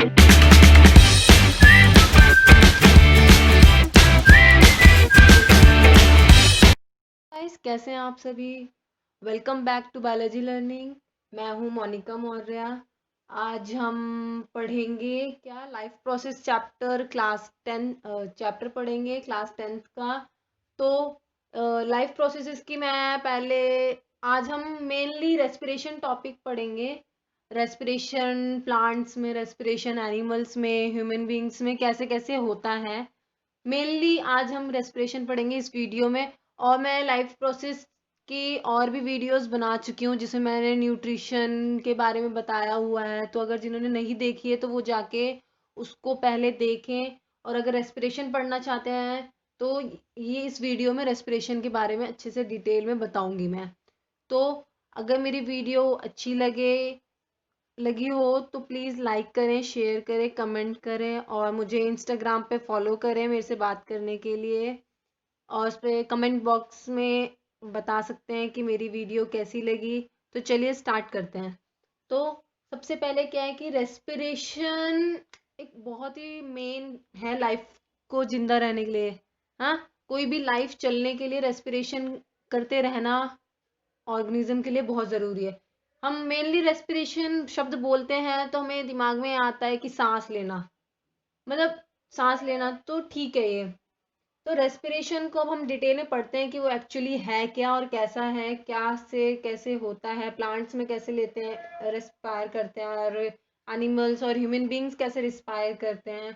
Guys, कैसे हैं आप सभी। Welcome back to biology learning. मैं हूं मोनिका मौर्य। आज हम पढ़ेंगे क्या, life process chapter class 10 chapter पढ़ेंगे क्लास 10th का। तो लाइफ प्रोसेसेस की मैं पहले, आज हम मेनली रेस्पिरेशन टॉपिक पढ़ेंगे। रेस्पिरेशन प्लांट्स में, रेस्पिरेशन एनिमल्स में, ह्यूमन बींग्स में कैसे कैसे होता है। मेनली आज हम रेस्पिरेशन पढ़ेंगे इस वीडियो में। और मैं लाइफ प्रोसेस की और भी वीडियोस बना चुकी हूँ जिसमें मैंने न्यूट्रिशन के बारे में बताया हुआ है। तो अगर जिन्होंने नहीं देखी है तो वो जाके उसको पहले देखें। और अगर रेस्पिरेशन पढ़ना चाहते हैं तो ये इस वीडियो में रेस्पिरेशन के बारे में अच्छे से डिटेल में बताऊंगी मैं। तो अगर मेरी वीडियो अच्छी लगी हो तो प्लीज़ लाइक करें, शेयर करें, कमेंट करें और मुझे इंस्टाग्राम पे फॉलो करें मेरे से बात करने के लिए। और उस पर कमेंट बॉक्स में बता सकते हैं कि मेरी वीडियो कैसी लगी। तो चलिए स्टार्ट करते हैं। तो सबसे पहले क्या है कि रेस्पिरेशन एक बहुत ही मेन है लाइफ को जिंदा रहने के लिए। हाँ, कोई भी लाइफ चलने के लिए रेस्पिरेशन करते रहना ऑर्गेनिज्म के लिए बहुत ज़रूरी है। हम मेनली रेस्पिरेशन शब्द बोलते हैं तो हमें दिमाग में आता है कि सांस लेना, मतलब सांस लेना तो ठीक है ये। तो रेस्पिरेशन को अब हम डिटेल में पढ़ते हैं कि वो एक्चुअली है क्या और कैसा है, क्या से कैसे होता है, प्लांट्स में कैसे लेते हैं, रेस्पायर करते हैं, और एनिमल्स और ह्यूमन बींग्स कैसे रिस्पायर करते हैं।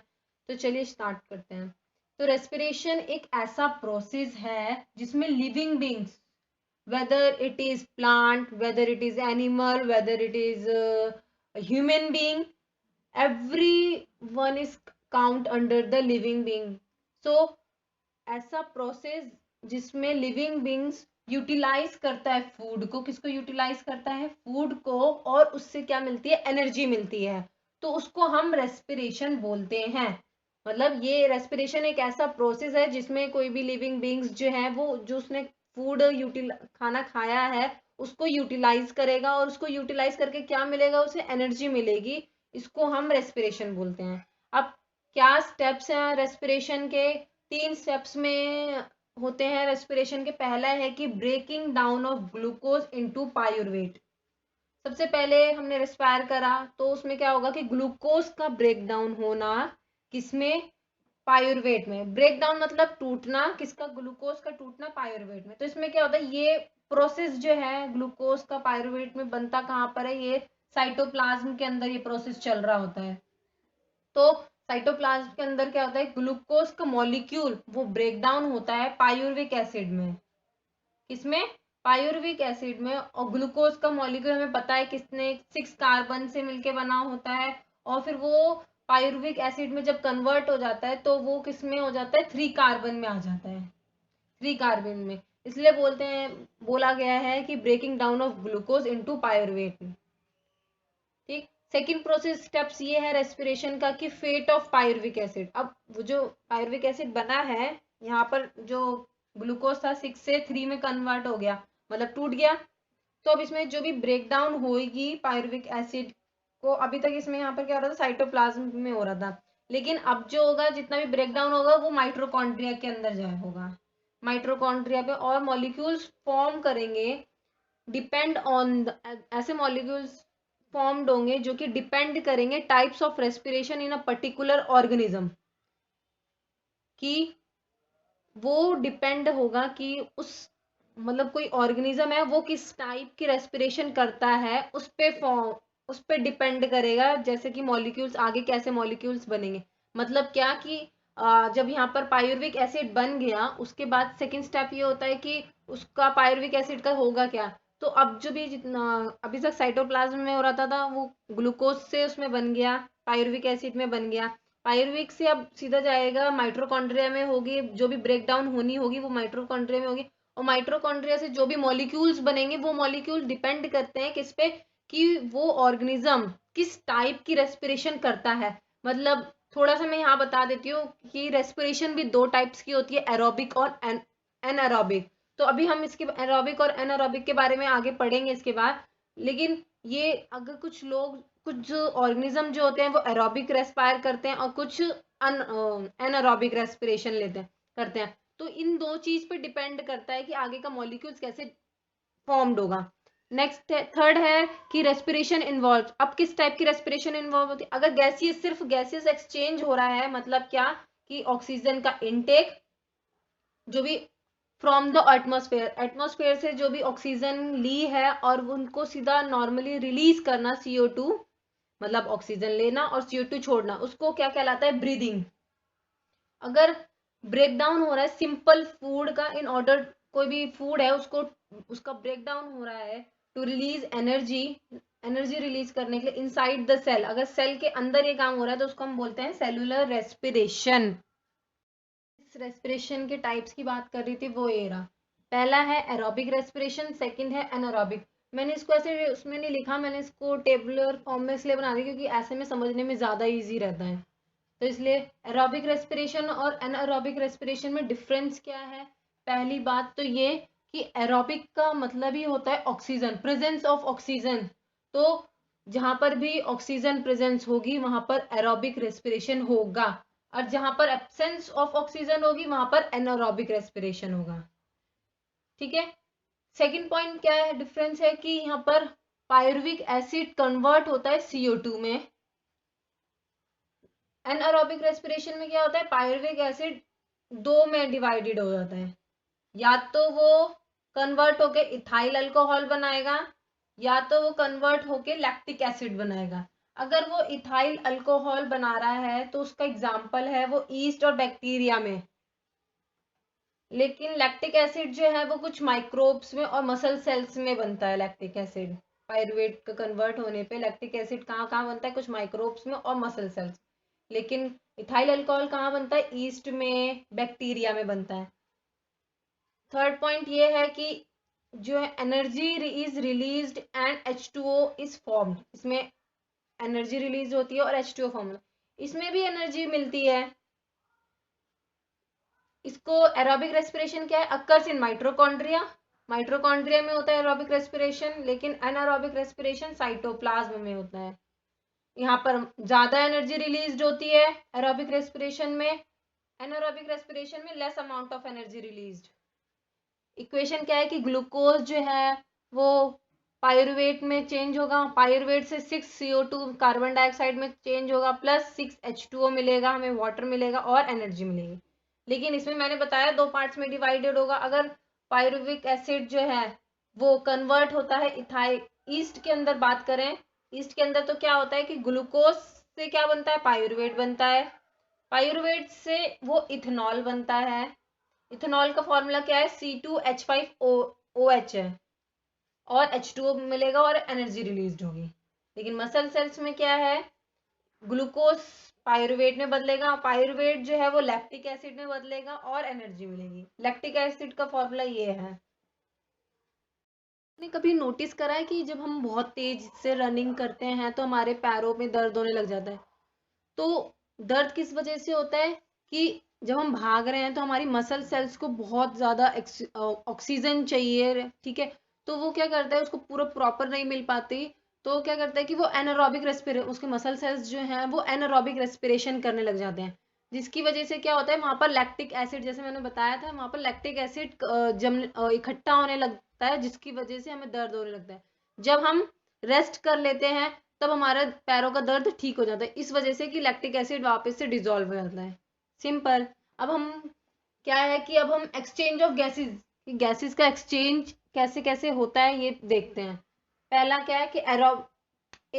तो चलिए स्टार्ट करते हैं। तो रेस्पिरेशन एक ऐसा प्रोसेस है जिसमें living beings, whether it is plant, whether it is animal, whether it is a human being, everyone is count under the living being. So ऐसा प्रोसेस जिसमें लिविंग बींग्स यूटिलाइज करता है फूड को। किसको यूटिलाइज करता है? फूड को। और उससे क्या मिलती है? एनर्जी मिलती है। तो उसको हम रेस्पिरेशन बोलते हैं। मतलब ये रेस्पिरेशन एक ऐसा प्रोसेस है जिसमें कोई भी लिविंग बींग्स जो है वो, जो उसने फूड खाना खाया है उसको यूटिलाइज करेगा, और उसको यूटिलाइज करके क्या मिलेगा? उसे एनर्जी मिलेगी। इसको हम रेस्पिरेशन बोलते हैं। अब क्या स्टेप्स हैं रेस्पिरेशन के? 3 स्टेप्स में होते हैं रेस्पिरेशन के। पहला है कि breaking down of glucose into pyruvate. सबसे पहले हमने रेस्पायर करा तो उसमें क्या होगा कि ग्लूकोज का ब्रेक डाउन होना। किसमें? पायूरवेट में। ब्रेक डाउन मतलब टूटना। किसका? ग्लूकोज का टूटना पायूरवेट में। तो इसमें क्या होता है, ये प्रोसेस जो है ग्लूकोज का पायूरवेट में बनता कहाँ पर है? ये साइटोप्लाज्म के अंदर ये प्रोसेस चल रहा होता है। तो साइटोप्लाज्म के अंदर क्या होता है, ग्लूकोज का मॉलिक्यूल वो ब्रेक डाउन होता है पायूरविक एसिड में। किसमें? पायूरविक एसिड में। और ग्लूकोज का मॉलिक्यूल हमें पता है किसने 6 कार्बन से मिलके बना होता है। और फिर वो पायूरविक एसिड में जब कन्वर्ट हो जाता है तो वो किसमें हो जाता है? 3 कार्बन में आ जाता है। 3 कार्बन में। इसलिए बोलते हैं, बोला गया है कि breaking down of glucose into pyruvate. ठीक। सेकेंड प्रोसेस स्टेप्स ये है रेस्पिरेशन का कि फेट ऑफ पायरुविक एसिड। अब वो जो पायरुविक एसिड बना है, यहाँ पर जो ग्लूकोज था 6 से 3 में कन्वर्ट हो गया, मतलब टूट गया। तो अब इसमें जो भी ब्रेक डाउन होगी पायरुविक एसिड को, अभी तक इसमें यहाँ पर क्या हो रहा था? साइटोप्लाज्म में हो रहा था। लेकिन अब जो होगा, जितना भी ब्रेक डाउन होगा वो माइट्रोकॉन्ड्रिया के अंदर जाए होगा। माइट्रोकॉन्ड्रिया पे और मॉलिक्यूल्स फॉर्म करेंगे। डिपेंड ऑन ऐसे मॉलिक्यूल्स फॉर्म्ड होंगे जो कि डिपेंड करेंगे types of respiration in a particular organism. कि वो डिपेंड होगा कि उस, मतलब कोई ऑर्गेनिज्म है वो किस टाइप की रेस्पिरेशन करता है, उस पे डिपेंड करेगा। जैसे कि मॉलिक्यूल्स, आगे कैसे मॉलिक्यूल्स बनेंगे। मतलब क्या कि जब यहाँ पर पायरुविक एसिड बन गया उसके बाद सेकंड स्टेप ये होता है कि उसका पायरुविक एसिड का होगा क्या। तो अब जो भी जितना अभी तक साइटोप्लाज्म में हो रहा था वो ग्लूकोज से उसमें बन गया, पायरुविक एसिड में बन गया। पायरुविक से अब सीधा जाएगा माइट्रोकॉन्ड्रिया में, होगी जो भी ब्रेक डाउन होनी होगी वो माइट्रोकॉन्ड्रिया में होगी। और माइट्रोकॉन्ड्रिया से जो भी मॉलिक्यूल्स बनेंगे वो मॉलिक्यूल डिपेंड करते हैं किस पे, कि वो ऑर्गेनिज्म किस टाइप की रेस्पिरेशन करता है। मतलब थोड़ा सा मैं यहाँ बता देती हूँ कि रेस्पिरेशन भी 2 टाइप्स की होती है, एरोबिक और एनारोबिक। तो अभी हम इसके एरोबिक और एनारोबिक के बारे में आगे पढ़ेंगे इसके बाद। लेकिन ये अगर कुछ लोग कुछ ऑर्गेनिज्म जो होते हैं वो एरोबिक रेस्पायर करते हैं और कुछ एनारोबिक रेस्पिरेशन लेते हैं करते हैं। तो इन दो चीज पे डिपेंड करता है कि आगे का मॉलिक्यूल्स कैसे फॉर्म्ड होगा। नेक्स्ट थर्ड है कि रेस्पिरेशन इन्वॉल्व। अब किस टाइप की रेस्पिरेशन इन्वॉल्व होती है? अगर गैसियस, सिर्फ गैसियस एक्सचेंज हो रहा है, मतलब क्या कि ऑक्सीजन का इनटेक जो भी फ्रॉम द एटमॉस्फेयर, एटमॉस्फेयर से जो भी ऑक्सीजन ली है और उनको सीधा नॉर्मली रिलीज करना CO2, मतलब ऑक्सीजन लेना और CO2 छोड़ना, उसको क्या कहलाता है? ब्रीदिंग। अगर ब्रेक डाउन हो रहा है सिंपल फूड का, इन ऑर्डर कोई भी फूड है उसको, उसका ब्रेक डाउन हो रहा है to release energy, energy release करने के लिए इनसाइड द सेल, अगर सेल के अंदर ये काम हो रहा है तो उसको हम बोलते हैं सेलुलर रेस्पिरेशन। इस रेस्पिरेशन के टाइप्स की बात कर रही थी, वो ये रहा। पहला है एरोबिक रेस्पिरेशन, सेकंड है एनारोबिक। मैंने इसको ऐसे उसमें नहीं लिखा, मैंने इसको टेबुलर फॉर्म में इसलिए बना दी क्योंकि ऐसे में समझने में ज़्यादा इजी रहता है। तो इसलिए एरोबिक रेस्पिरेशन और एनारोबिक रेस्पिरेशन में डिफरेंस क्या है? पहली बात तो ये कि एरोबिक का मतलब ही होता है ऑक्सीजन, प्रेजेंस ऑफ ऑक्सीजन। तो जहां पर भी ऑक्सीजन प्रेजेंस होगी वहां पर एरोबिक रेस्पिरेशन होगा, और जहां पर एब्सेंस ऑफ ऑक्सीजन होगी वहां पर एनारोबिक रेस्पिरेशन होगा। ठीक है। सेकंड पॉइंट क्या है, डिफरेंस है कि यहाँ पर पायरुविक एसिड कन्वर्ट होता है CO2 में। एनारोबिक रेस्पिरेशन में क्या होता है? पायरुविक एसिड दो में डिवाइडेड हो जाता है, या तो वो कन्वर्ट होके इथाइल अल्कोहल बनाएगा या तो वो कन्वर्ट होके लैक्टिक एसिड बनाएगा। अगर वो इथाइल अल्कोहल बना रहा है तो उसका एग्जाम्पल है वो ईस्ट और बैक्टीरिया में। लेकिन लैक्टिक एसिड जो है वो कुछ माइक्रोब्स में और मसल सेल्स में बनता है। लैक्टिक एसिड पायरुवेट का कन्वर्ट होने पे लैक्टिक एसिड कहाँ कहाँ बनता है? कुछ माइक्रोब्स में और मसल सेल्स। लेकिन इथाइल अल्कोहल कहाँ बनता है? ईस्ट में, बैक्टीरिया में बनता है। थर्ड पॉइंट ये है कि जो है energy is released and H2O is formed. इसमें एनर्जी रिलीज होती है और H2O फॉर्म, इसमें भी एनर्जी मिलती है। इसको एरोबिक रेस्पिरेशन क्या है? अकर्स इन माइटोकॉन्ड्रिया, माइटोकॉन्ड्रिया में होता है एरोबिक रेस्पिरेशन। लेकिन एनारोबिक रेस्पिरेशन साइटोप्लाज्म में होता है। यहाँ पर ज्यादा एनर्जी रिलीज होती है एरोबिक रेस्पिरेशन में, एनारोबिक रेस्पिरेशन में less amount of energy released. Equation क्या है कि ग्लूकोज जो है वो पायरुवेट में चेंज होगा, पायरुवेट से 6CO2 कार्बन डाइऑक्साइड में चेंज होगा, प्लस 6H2O मिलेगा, हमें वाटर मिलेगा और एनर्जी मिलेगी। लेकिन इसमें मैंने बताया दो पार्ट्स में डिवाइडेड होगा। अगर पायरुविक एसिड जो है वो कन्वर्ट होता है इथाइल, ईस्ट के अंदर बात करें, ईस्ट के अंदर तो क्या होता है कि ग्लूकोज से क्या बनता है? पायरुवेट बनता है, पायरुवेट से वो इथेनॉल बनता है। इथेनॉल का फॉर्मूला क्या है? C2H5OH है, और H2O मिलेगा और एनर्जी रिलीज होगी। लेकिन मसल सेल्स में क्या है? ग्लूकोज पायरुवेट में बदलेगा, पायरुवेट जो है वो लैक्टिक एसिड में बदलेगा और एनर्जी मिलेगी। लैक्टिक एसिड का फॉर्मूला ये है। आपने कभी नोटिस करा है कि जब हम बहुत तेज से रनिंग करते हैं तो हमारे पैरों में दर्द होने लग जाता है? तो दर्द किस वजह से होता है कि जब हम भाग रहे हैं तो हमारी मसल सेल्स को बहुत ज्यादा ऑक्सीजन चाहिए। ठीक है। तो वो क्या करता है, उसको पूरा प्रॉपर नहीं मिल पाती, तो क्या करता है कि वो एनारोबिक रेस्पिरेशन, उसके मसल सेल्स जो हैं वो एनारोबिक रेस्पिरेशन करने लग जाते हैं। जिसकी वजह से क्या होता है, वहां पर लैक्टिक एसिड, जैसे मैंने बताया था, वहां पर लैक्टिक एसिड जम इकट्ठा होने लगता है, जिसकी वजह से हमें दर्द होने लगता है। जब हम रेस्ट कर लेते हैं तब हमारा पैरों का दर्द ठीक हो जाता है, इस वजह से कि लैक्टिक एसिड वापस से डिजोल्व हो जाता है। सिंपल। अब हम क्या है कि अब हम एक्सचेंज ऑफ गैसेस, गैसेस का एक्सचेंज कैसे कैसे होता है ये देखते हैं। पहला क्या है कि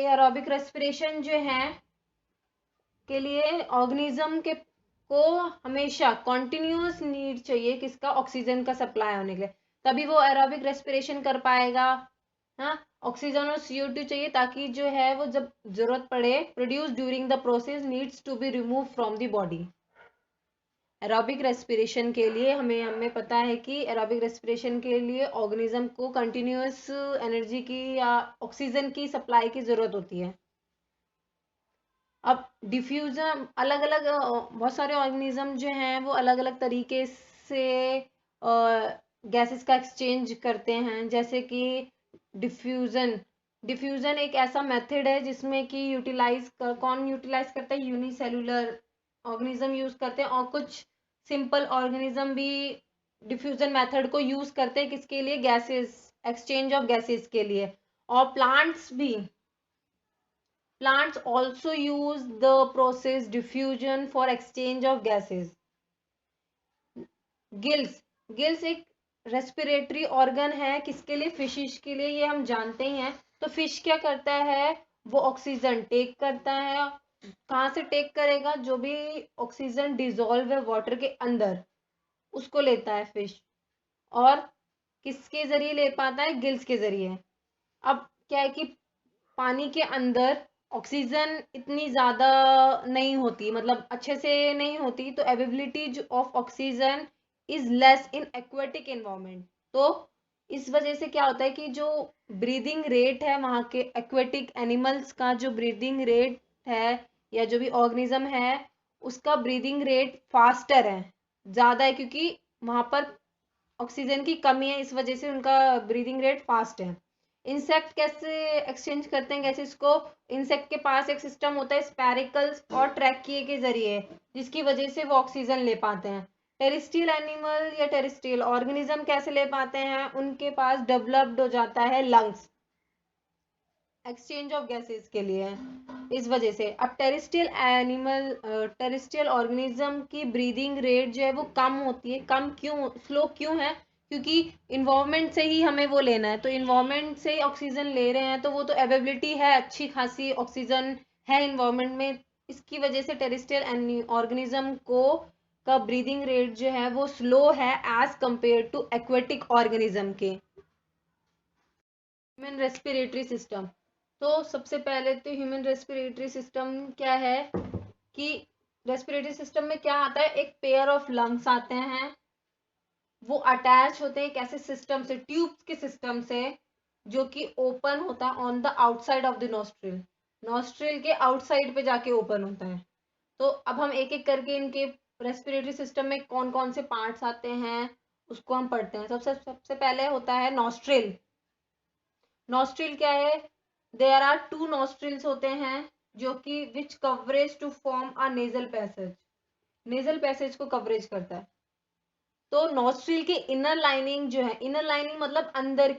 एरोबिक रेस्पिरेशन जो है के लिए ऑर्गेनिज्म के को हमेशा कॉन्टिन्यूस नीड चाहिए किसका? ऑक्सीजन का सप्लाई होने के लिए, तभी वो एरोबिक रेस्पिरेशन कर पाएगा। हाँ, ऑक्सीजन और CO2 चाहिए ताकि जो है वो जब जरूरत पड़े, produce during the process needs to be remove from the body. Aerobic respiration के लिए हमें पता है कि एरोबिक रेस्पिरेशन के लिए ऑर्गेनिज्म को कंटिन्यूस एनर्जी की या ऑक्सीजन की सप्लाई की जरूरत होती है। अब डिफ्यूजन अलग अलग, बहुत सारे ऑर्गेनिज्म जो हैं वो अलग अलग तरीके से गैसेस का एक्सचेंज करते हैं, जैसे कि डिफ्यूजन डिफ्यूजन एक ऐसा मेथड है जिसमें कि कौन यूटिलाइज करता है, यूनिसेलुलर ऑर्गेनिज्म यूज करते हैं, और कुछ सिंपल ऑर्गेनिज्म भी डिफ्यूजन मेथड को यूज करते हैं, किसके लिए, गैसेस, एक्सचेंज ऑफ गैसेस के लिए। और plants also use the process diffusion for exchange of gases. Gills एक रेस्पिरेटरी ऑर्गन है, किसके लिए, फिशिश के लिए, ये हम जानते ही हैं। तो फिश क्या करता है, वो ऑक्सीजन टेक करता है। कहाँ से टेक करेगा, जो भी ऑक्सीजन डिजोल्व है वाटर के अंदर, उसको लेता है फिश। और किसके जरिए ले पाता है, गिल्स के जरिए। अब क्या है कि पानी के अंदर ऑक्सीजन इतनी ज्यादा नहीं होती, मतलब अच्छे से नहीं होती, तो availability of oxygen is less in aquatic environment. तो इस वजह से क्या होता है कि जो ब्रीदिंग रेट है वहाँ के एक्वेटिक एनिमल्स का, जो ब्रीदिंग रेट है या जो भी ऑर्गेनिज्म है, उसका ब्रीदिंग रेट फास्टर है, ज्यादा है, क्योंकि वहां पर ऑक्सीजन की कमी है, इस वजह से उनका ब्रीदिंग रेट फास्ट है। इंसेक्ट कैसे एक्सचेंज करते हैं गैसेस को, इंसेक्ट के पास एक सिस्टम होता है स्पेरिकल्स और ट्रैकिए के जरिए, जिसकी वजह से वो ऑक्सीजन ले पाते हैं। टेरिस्ट्रियल एनिमल या टेरिस्ट्रियल ऑर्गेनिज्म कैसे ले पाते हैं, उनके पास डेवलप्ड हो जाता है लंग्स एक्सचेंज ऑफ गैसेस के लिए, इस वजह से। अब टेरिस्ट्रियल ऑर्गेनिज्म की ब्रीदिंग रेट जो है वो कम होती है। कम क्यों, स्लो क्यों है, क्योंकि इन्वायरमेंट से ही हमें वो लेना है, तो इन्वायरमेंट से ही ऑक्सीजन ले रहे हैं, तो वो तो अवेबिलिटी है, अच्छी खासी ऑक्सीजन है इन्वायरमेंट में। इसकी वजह से टेरिस्ट्रियल ऑर्गेनिज्म को का ब्रीदिंग रेट जो है वो स्लो है as compare to aquatic organism के। ह्यूमन रेस्पिरेटरी सिस्टम, तो सबसे पहले तो ह्यूमन रेस्पिरेटरी सिस्टम क्या है कि रेस्पिरेटरी सिस्टम में क्या आता है, एक पेयर ऑफ लंग्स आते हैं, वो अटैच होते हैं एक ऐसे सिस्टम से, ट्यूब्स के सिस्टम से, जो कि ओपन होता है on the outside of the nostril, nostril के आउटसाइड पे जाके ओपन होता है। तो अब हम एक एक करके इनके रेस्पिरेटरी सिस्टम में कौन कौन से पार्ट्स आते हैं उसको हम पढ़ते हैं। सबसे सबसे पहले होता है नोस्ट्रिल। नोस्ट्रिल क्या है, देयर आर टू नोस्ट्रिल्स होते हैं, जो कि which converge to form a nasal passage, nasal passage को कवरेज करता है। तो नोस्ट्रिल की इनर लाइनिंग जो है, इनर लाइनिंग मतलब अंदर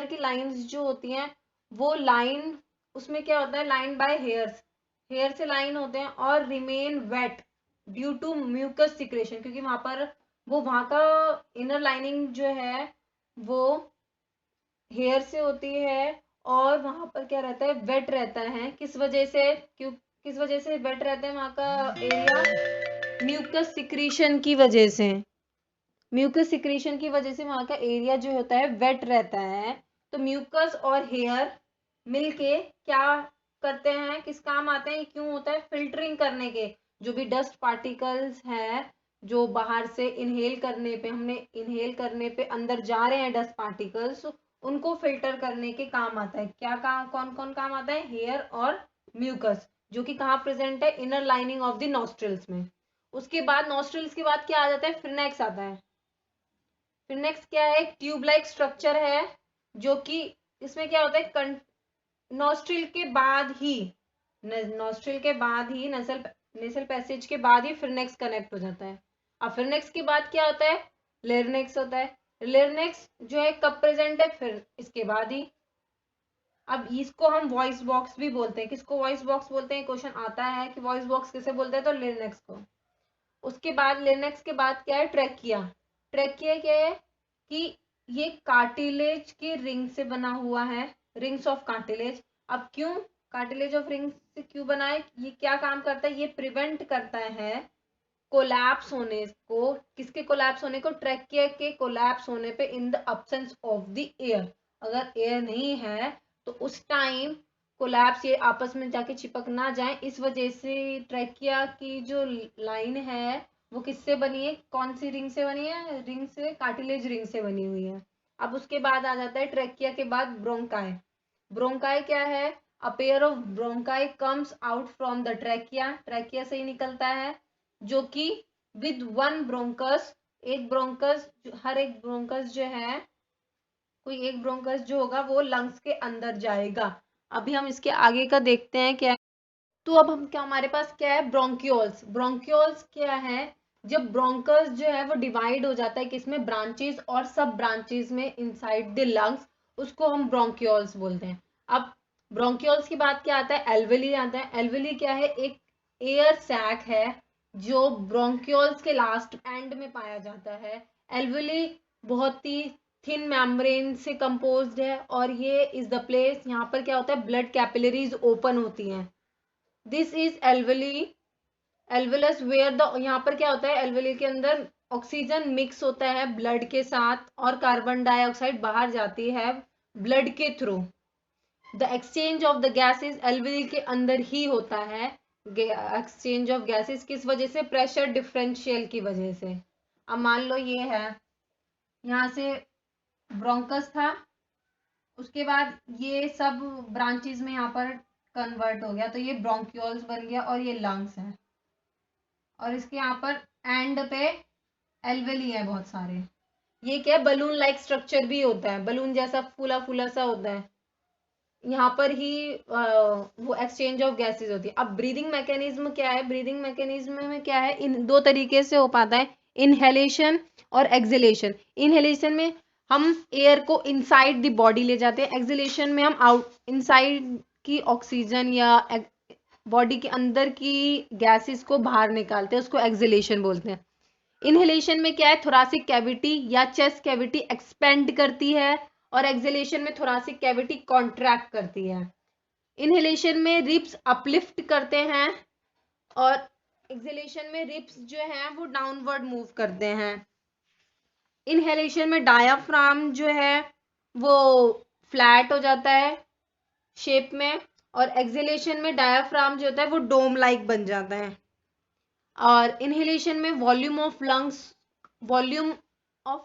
की लाइंस जो होती हैं, वो लाइन, उसमें क्या होता है, लाइन बाय हेयर्स, हेयर से लाइन होते हैं, और remain wet due to mucus secretion, क्योंकि वहां पर वो वहां का इनर लाइनिंग जो है वो हेयर से होती है, और वहां पर क्या रहता है, वेट रहता है। किस वजह से, किस वजह से वेट रहता है वहां का एरिया, म्यूकस सिक्रीशन की वजह से, म्यूकस सिक्रीशन की वजह से वहां का एरिया जो होता है वेट रहता है। तो म्यूकस और हेयर मिलके क्या करते हैं, किस काम आते हैं, क्यों होता है, फिल्टरिंग करने के, जो भी डस्ट पार्टिकल्स है जो बाहर से हमने इनहेल करने पे अंदर जा रहे हैं डस्ट पार्टिकल्स, उनको फिल्टर करने के काम आता है। क्या काम, कौन कौन काम आता है, हेयर और म्यूकस, जो कि कहाँ प्रेजेंट है, inner lining of the nostrils में। उसके बाद नॉस्ट्रिल्स के बाद क्या आ जाता है, फिनेक्स आता है। फिनेक्स क्या है, एक ट्यूब लाइक स्ट्रक्चर है, जो कि इसमें क्या होता है, नॉस्ट्रिल के बाद ही, नॉस्ट्रिल के बाद ही नसल नेसल पैसेज के बाद ही फिनेक्स कनेक्ट हो जाता है। अब फिनेक्स के बाद क्या होता है, लेरनेक्स होता है। लेरनेक्स जो है कब प्रेजेंट है, फिर इसके बाद ही। अब इसको हम वॉइस बॉक्स भी बोलते हैं। किसको वॉइस बॉक्स बोलते हैं, क्वेश्चन आता है कि वॉइस बॉक्स किसे बोलते हैं, तो लेरनेक्स को। उसके बाद लेरनेक्स के बाद क्या है, ट्रैकिया। ट्रैकिया क्या है कि ये कार्टिलेज के रिंग से बना हुआ है, रिंग्स ऑफ कार्टिलेज। अब क्यों कार्टिलेज ऑफ रिंग से क्यों बना है, ये क्या काम करता है, ये प्रिवेंट करता है कोलैप्स होने को, किसके कोलैप्स होने को, ट्रैकिया के कोलैप्स होने पे in the absence of the air. अगर एयर नहीं है तो उस टाइम कोलैप्स, ये आपस में जाके चिपक ना जाए, इस वजह से ट्रैकिया की जो लाइन है वो किससे बनी है, कौन सी रिंग से बनी है, रिंग से, कार्टिलेज रिंग से बनी हुई है। अब उसके बाद आ जाता है ट्रैकिया के बाद ब्रोंकाई। ब्रोंकाई क्या है, a pair of bronchi comes out from the trachea, trachea से ही निकलता है, जो कि विद वन ब्रोंकस, एक ब्रोंकस, हर एक ब्रोंकस जो है कोई एक ब्रोंकस जो होगा वो लंग्स के अंदर जाएगा। अभी हम इसके आगे का देखते हैं क्या। तो अब हम क्या, हमारे पास क्या है, ब्रोंक्यूल्स। ब्रोंक्यूल्स क्या है, जब ब्रोंकस जो है वो डिवाइड हो जाता है किसमें, ब्रांचेस और सब ब्रांचेस में इनसाइड द लंग्स, उसको हम ब्रोंक्यूल्स बोलते हैं। अब ब्रोंक्यूल्स की बात क्या आता है, एल्वेली आता है। एल्वेली क्या है, एक एयर सैक है जो ब्रोंक्यूल्स के लास्ट एंड में पाया जाता है। एल्वेली बहुत ही थिन मेम्ब्रेन से कंपोज्ड है और ये इज द प्लेस, यहाँ पर क्या होता है, ब्लड कैपिलरीज ओपन होती हैं। This is alveoli, alveolus where the, यहाँ पर क्या होता है, एल्वेली के अंदर ऑक्सीजन मिक्स होता है ब्लड के साथ और कार्बन डाइऑक्साइड बाहर जाती है ब्लड के through. The exchange of the gases alveoli के अंदर ही होता है। एक्सचेंज ऑफ गैसेस किस वजह से, प्रेशर डिफरेंशियल की वजह से। अब मान लो ये है, यहाँ से ब्रोंकस था, उसके बाद ये सब ब्रांचेस में यहाँ पर कन्वर्ट हो गया, तो ये ब्रोंक्यूल्स बन गया और ये लंग्स है। और इसके यहाँ पर एंड पे एल्वेली है बहुत सारे। ये क्या है, बलून लाइक स्ट्रक्चर भी होता है, बलून जैसा फूला फूला सा होता है। यहाँ पर ही वो एक्सचेंज ऑफ गैसेस होती है। अब ब्रीदिंग मैकेनिज्म क्या है, ब्रीदिंग मैकेनिज्म में क्या है, इन दो तरीके से हो पाता है, इनहेलेशन और एक्सहेलेशन। इनहेलेशन में हम एयर को इनसाइड द बॉडी ले जाते हैं, एक्सहेलेशन में हम आउट इनसाइड की ऑक्सीजन या बॉडी के अंदर की गैसेस को बाहर निकालते हैं, उसको एक्सहेलेशन बोलते हैं। इनहेलेशन में क्या है, थोरासिक कैविटी या चेस्ट कैविटी एक्सपेंड करती है और एक्सहेलेशन में थोरासिक कैविटी कॉन्ट्रैक्ट करती है। इनहेलेशन में रिब्स अपलिफ्ट करते हैं और एक्सहेलेशन में रिब्स जो है वो डाउनवर्ड मूव करते हैं। इनहेलेशन में डायाफ्राम जो है वो फ्लैट हो जाता है शेप में और एक्सहेलेशन में डायाफ्राम जो होता है वो डोम लाइक बन जाता है। और इनहेलेशन में वॉल्यूम ऑफ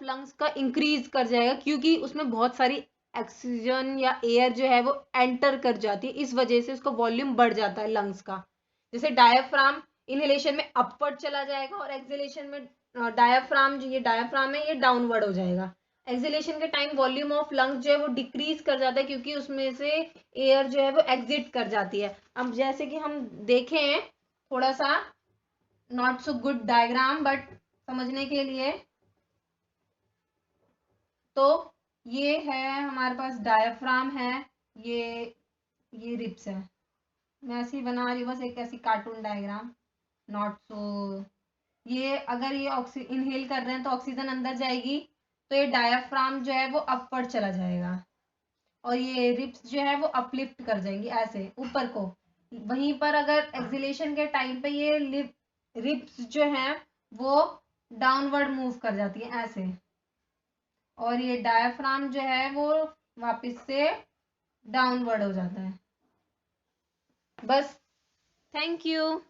लंग्स का इंक्रीज कर जाएगा क्योंकि उसमें बहुत सारी ऑक्सीजन या एयर जो है वो एंटर कर जाती है, इस वजह से उसका वॉल्यूम बढ़ जाता है लंग्स का। जैसे डायाफ्राम इनहेलेशन में अपवर्ड चला जाएगा और एक्सहेलेशन में डायाफ्राम, जो ये डायाफ्राम है ये डाउनवर्ड हो जाएगा। एक्सहेलेशन के टाइम वॉल्यूम ऑफ लंग्स जो है वो डिक्रीज कर जाता है क्योंकि उसमें से एयर जो है वो एग्जिट कर जाती है। अब जैसे कि हम देखें थोड़ा सा, not so good diagram but समझने के लिए, तो ये है हमारे पास डायाफ्राम है, ये रिब्स है। मैं ऐसी बना रही हूँ बस एक ऐसी कार्टून डायग्राम, नॉट सो। ये अगर ये इनहेल कर रहे हैं तो ऑक्सीजन अंदर जाएगी तो ये डायाफ्राम जो है वो अपवर्ड चला जाएगा और ये रिब्स जो है वो अपलिफ्ट कर जाएंगी ऐसे ऊपर को। वहीं पर अगर एक्सहेलेशन के टाइम पे ये रिब्स जो हैं वो डाउनवर्ड मूव कर जाती है ऐसे और ये डायाफ्राम जो है वो वापस से डाउनवर्ड हो जाता है। बस, थैंक यू।